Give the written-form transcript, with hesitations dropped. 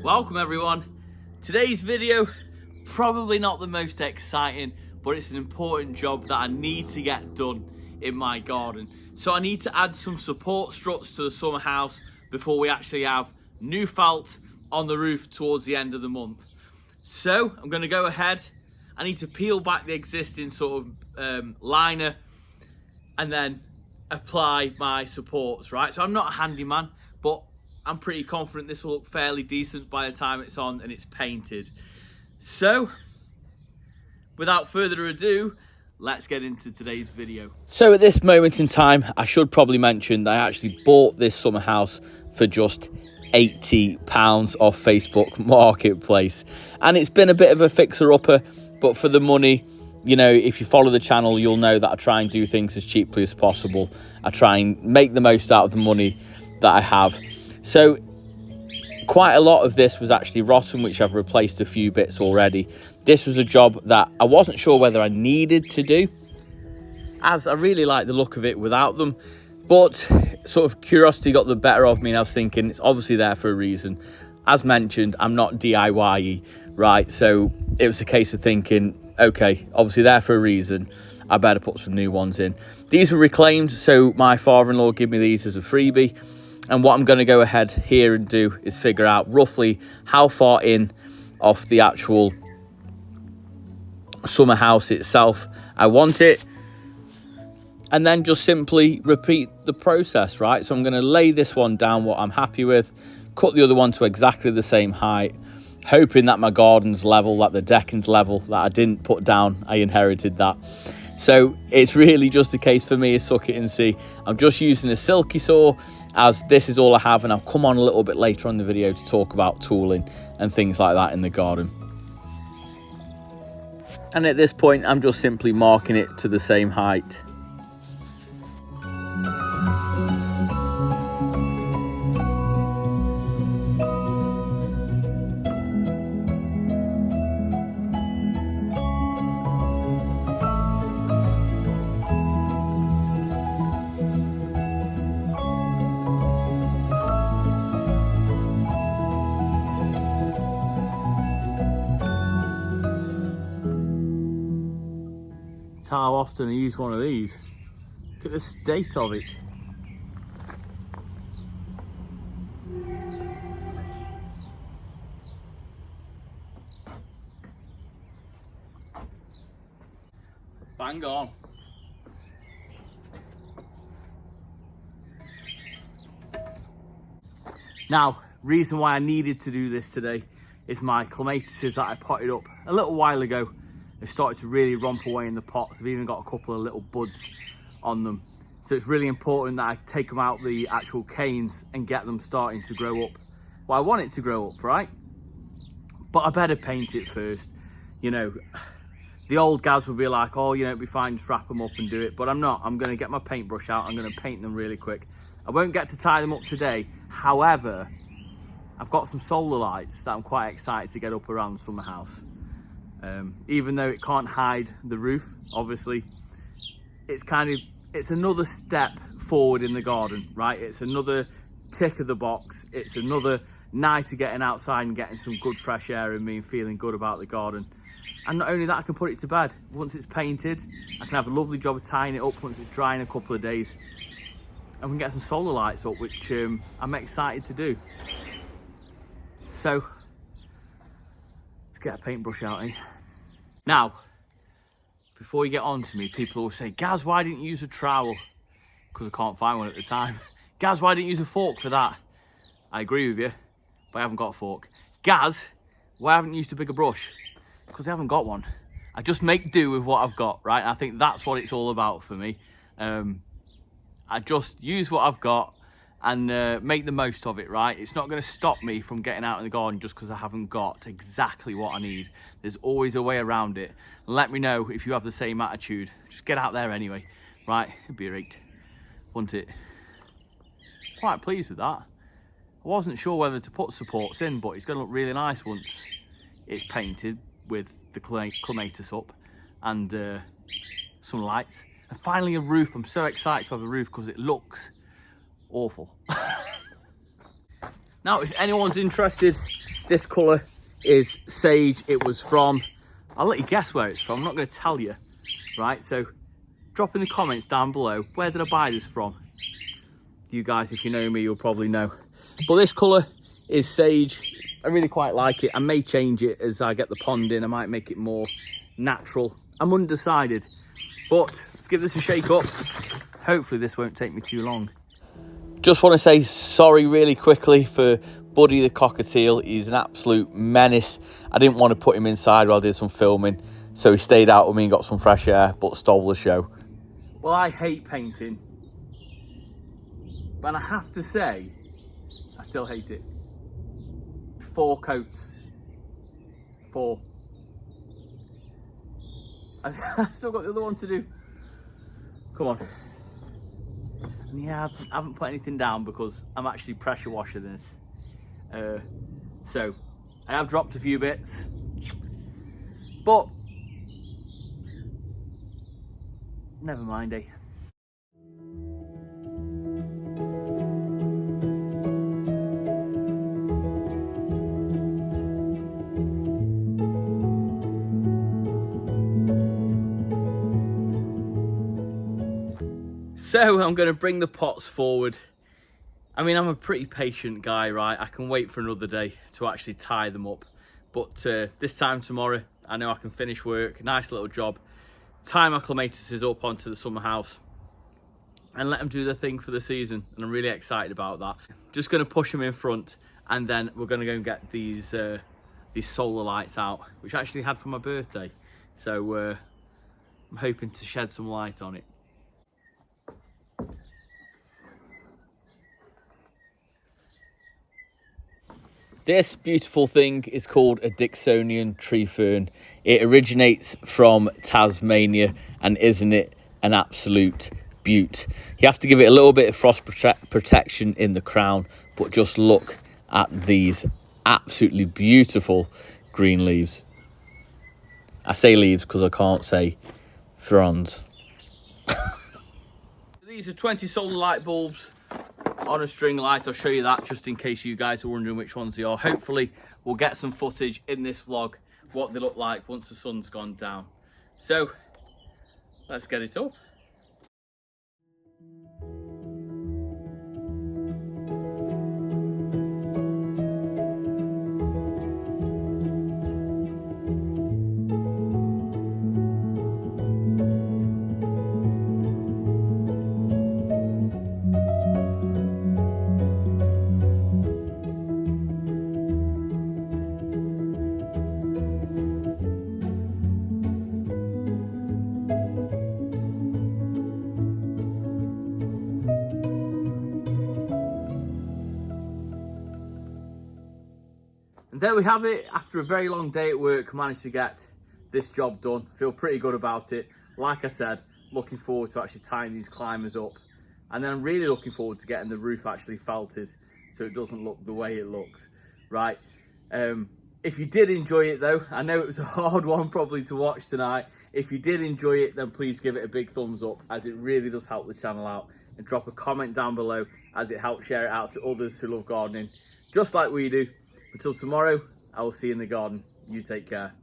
Welcome everyone. Today's video, probably not the most exciting, but it's an important job that I need to get done in my garden. So I need to add some support struts to the summer house before we actually have new felt on the roof towards the end of the month. So I'm going to go ahead. I need to peel back the existing sort of liner and then apply my supports, right? So I'm not a handyman, but I'm pretty confident this will look fairly decent by the time it's on and it's painted. So, without further ado, let's get into today's video. So at this moment in time, I should probably mention that I actually bought this summer house for just £80 off Facebook Marketplace. And it's been a bit of a fixer-upper, but for the money, you know, if you follow the channel, you'll know that I try and do things as cheaply as possible. I try and make the most out of the money that I have. So quite a lot of this was actually rotten, which I've replaced a few bits already. This was a job that I wasn't sure whether I needed to do, as I really like the look of it without them. But sort of curiosity got the better of me, and I was thinking it's obviously there for a reason. As mentioned, I'm not DIY-y, right? So it was a case of thinking, okay, obviously there for a reason. I better put some new ones in. These were reclaimed, so my father-in-law gave me these as a freebie. And what I'm going to go ahead here and do is figure out roughly how far in off the actual summer house itself I want it. And then just simply repeat the process, right? So I'm going to lay this one down what I'm happy with, cut the other one to exactly the same height, hoping that my garden's level, that the decking's level, that I didn't put down, I inherited that. So it's really just a case for me is suck it and see. I'm just using a silky saw, as this is all I have, and I'll come on a little bit later on in the video to talk about tooling and things like that in the garden. And at this point, I'm just simply marking it to the same height. How often I use one of these. Look at the state of it. Bang on. Now, reason why I needed to do this today is my clematis that I potted up a little while ago. They've started to really romp away in the pots. I've even got a couple of little buds on them. So it's really important that I take them out the actual canes and get them starting to grow up. Well, I want it to grow up, right? But I better paint it first. You know, the old guys would be like, oh, you know, it'd be fine, just wrap them up and do it. But I'm not. I'm going to get my paintbrush out. I'm going to paint them really quick. I won't get to tie them up today. However, I've got some solar lights that I'm quite excited to get up around the summer house. Even though it can't hide the roof, obviously, it's another step forward in the garden, right? It's another tick of the box. It's another night of getting outside and getting some good fresh air in me and feeling good about the garden. And not only that, I can put it to bed. Once it's painted, I can have a lovely job of tying it up once it's dry in a couple of days. And we can get some solar lights up, which I'm excited to do. So, let's get a paintbrush out, eh? Now, before you get on to me, people will say, Gaz, why didn't you use a trowel? Because I can't find one at the time. Gaz, why didn't you use a fork for that? I agree with you, but I haven't got a fork. Gaz, why haven't you used a bigger brush? Because I haven't got one. I just make do with what I've got, right? And I think that's what it's all about for me. I just use what I've got and make the most of it, right? It's not going to stop me from getting out in the garden just because I haven't got exactly what I need. There's always a way around it. Let me know if you have the same attitude. Just get out there anyway, right? It'd be great, wouldn't it? Quite pleased with that. I wasn't sure whether to put supports in, but it's going to look really nice once it's painted with the clematis up and some lights. And finally a roof. I'm so excited to have a roof because it looks awful. Now, if anyone's interested This colour is sage. It was from, I'll let you guess where it's from. I'm not going to tell you, right? So drop in the comments down below, where did I buy this from? You guys, if you know me, you'll probably know. But this colour is sage. I really quite like it. I may change it as I get the pond in. I might make it more natural. I'm undecided, but let's give this a shake up. Hopefully this won't take me too long. Just want to say sorry really quickly for Buddy the cockatiel. He's an absolute menace. I didn't want to put him inside while I did some filming, so he stayed out with me and got some fresh air, but stole the show. Well, I hate painting, but I have to say, I still hate it. 4 coats. 4. I've still got the other one to do. Come on. Yeah, I haven't put anything down because I'm actually pressure washing this. So, I have dropped a few bits. But, never mind, eh? So I'm going to bring the pots forward. I mean, I'm a pretty patient guy, right? I can wait for another day to actually tie them up. But this time tomorrow, I know I can finish work. Nice little job. Tie my clematis up onto the summer house and let them do their thing for the season. And I'm really excited about that. Just going to push them in front, and then we're going to go and get these solar lights out, which I actually had for my birthday. So I'm hoping to shed some light on it. This beautiful thing is called a Dicksonian tree fern. It originates from Tasmania, and isn't it an absolute beaut? You have to give it a little bit of frost protection in the crown, but just look at these absolutely beautiful green leaves. I say leaves because I can't say fronds. These are 20 solar light bulbs on a string light. I'll show you that just in case you guys are wondering which ones they are. Hopefully we'll get some footage in this vlog what they look like once the sun's gone down. So let's get it up. And there we have it. After a very long day at work, managed to get this job done. Feel pretty good about it. Like I said, looking forward to actually tying these climbers up. And then I'm really looking forward to getting the roof actually felted so it doesn't look the way it looks, right? If you did enjoy it though, I know it was a hard one probably to watch tonight. If you did enjoy it, then please give it a big thumbs up, as it really does help the channel out. And drop a comment down below, as it helps share it out to others who love gardening, just like we do. Until tomorrow, I will see you in the garden. You take care.